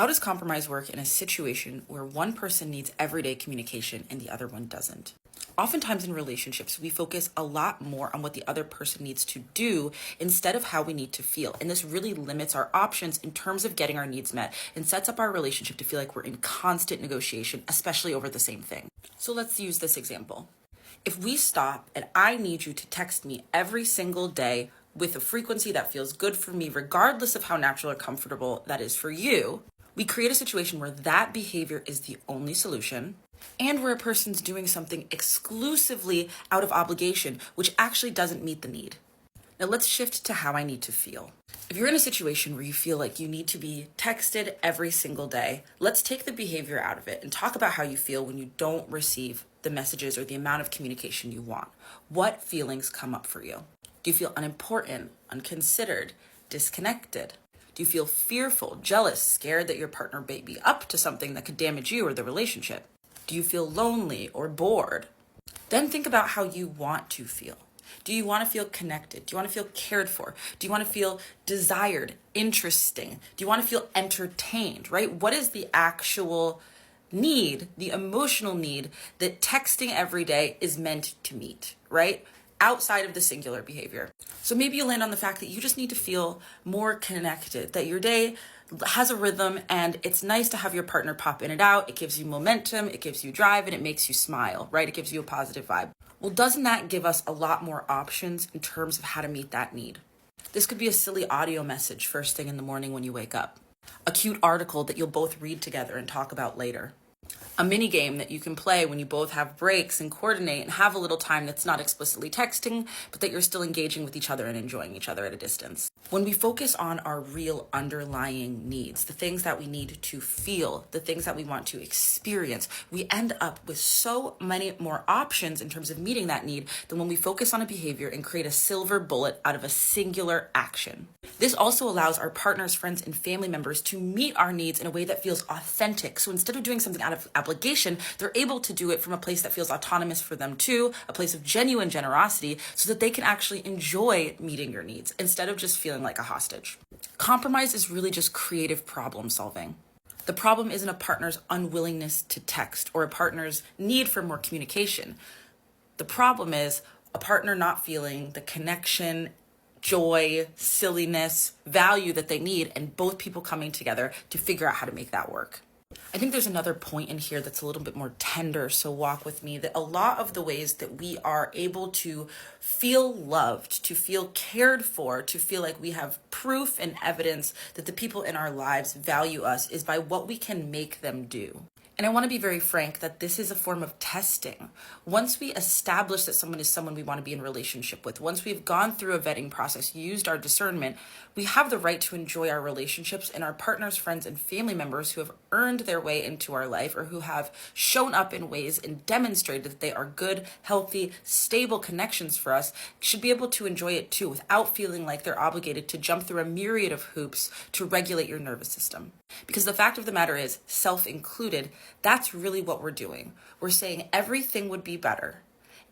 How does compromise work in a situation where one person needs everyday communication and the other one doesn't? Oftentimes in relationships, we focus a lot more on what the other person needs to do instead of how we need to feel. And this really limits our options in terms of getting our needs met and sets up our relationship to feel like we're in constant negotiation, especially over the same thing. So let's use this example. If we stop and I need you to text me every single day with a frequency that feels good for me, regardless of how natural or comfortable that is for you, we create a situation where that behavior is the only solution and where a person's doing something exclusively out of obligation, which actually doesn't meet the need. Now let's shift to how I need to feel. If you're in a situation where you feel like you need to be texted every single day, let's take the behavior out of it and talk about how you feel when you don't receive the messages or the amount of communication you want. What feelings come up for you? Do you feel unimportant, unconsidered, disconnected? Do you feel fearful, jealous, scared that your partner may be up to something that could damage you or the relationship? Do you feel lonely or bored? Then think about how you want to feel. Do you want to feel connected? Do you want to feel cared for? Do you want to feel desired, interesting? Do you want to feel entertained, right? What is the actual need, the emotional need that texting every day is meant to meet, right? Outside of the singular behavior. So maybe you land on the fact that you just need to feel more connected, that your day has a rhythm and it's nice to have your partner pop in and out. It gives you momentum, it gives you drive, and it makes you smile, right? It gives you a positive vibe. Well, doesn't that give us a lot more options in terms of how to meet that need? This could be a silly audio message first thing in the morning when you wake up, a cute article that you'll both read together and talk about later, a mini game that you can play when you both have breaks and coordinate and have a little time that's not explicitly texting, but that you're still engaging with each other and enjoying each other at a distance. When we focus on our real underlying needs, the things that we need to feel, the things that we want to experience, we end up with so many more options in terms of meeting that need than when we focus on a behavior and create a silver bullet out of a singular action. This also allows our partners, friends, and family members to meet our needs in a way that feels authentic. So instead of doing something out of obligation, they're able to do it from a place that feels autonomous for them too, a place of genuine generosity, so that they can actually enjoy meeting your needs instead of just feeling like a hostage. Compromise is really just creative problem solving. The problem isn't a partner's unwillingness to text or a partner's need for more communication. The problem is a partner not feeling the connection, joy, silliness, value that they need, and both people coming together to figure out how to make that work. I think there's another point in here that's a little bit more tender, so walk with me, that a lot of the ways that we are able to feel loved, to feel cared for, to feel like we have proof and evidence that the people in our lives value us is by what we can make them do. And I want to be very frank that this is a form of testing. Once we establish that someone is someone we want to be in a relationship with, once we've gone through a vetting process, used our discernment, we have the right to enjoy our relationships and our partners, friends, and family members who have earned their way into our life or who have shown up in ways and demonstrated that they are good, healthy, stable connections for us should be able to enjoy it too without feeling like they're obligated to jump through a myriad of hoops to regulate your nervous system. Because the fact of the matter is, self included, that's really what we're doing. We're saying everything would be better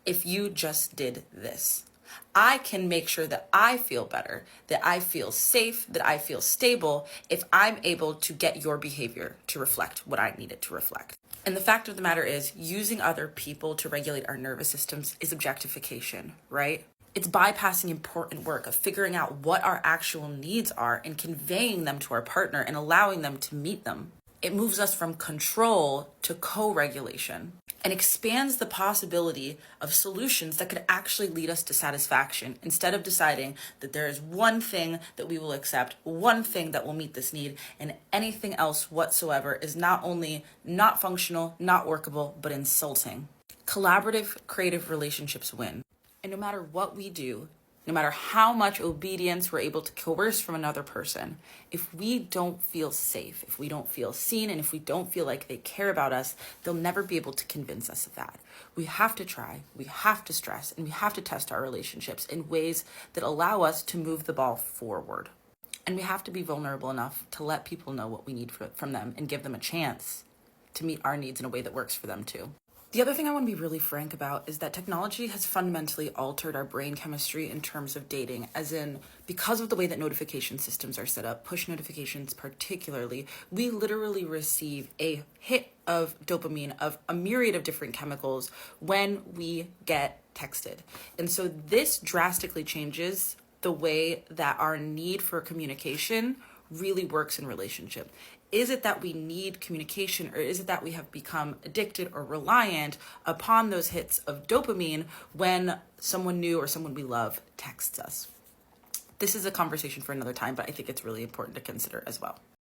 if you just did this. I can make sure that I feel better, that I feel safe, that I feel stable if I'm able to get your behavior to reflect what I need it to reflect. And the fact of the matter is, using other people to regulate our nervous systems is objectification, right? It's bypassing important work of figuring out what our actual needs are and conveying them to our partner and allowing them to meet them. It moves us from control to co-regulation and expands the possibility of solutions that could actually lead us to satisfaction instead of deciding that there is one thing that we will accept, one thing that will meet this need, and anything else whatsoever is not only not functional, not workable, but insulting. Collaborative, creative relationships win. And no matter what we do, no matter how much obedience we're able to coerce from another person, if we don't feel safe, if we don't feel seen, and if we don't feel like they care about us, they'll never be able to convince us of that. We have to try, we have to stress, and we have to test our relationships in ways that allow us to move the ball forward. And we have to be vulnerable enough to let people know what we need from them and give them a chance to meet our needs in a way that works for them too. The other thing I want to be really frank about is that technology has fundamentally altered our brain chemistry in terms of dating, as in, because of the way that notification systems are set up, push notifications particularly, we literally receive a hit of dopamine, of a myriad of different chemicals when we get texted. And so this drastically changes the way that our need for communication really works in relationship. Is it that we need communication, or is it that we have become addicted or reliant upon those hits of dopamine when someone new or someone we love texts us? This is a conversation for another time, but I think it's really important to consider as well.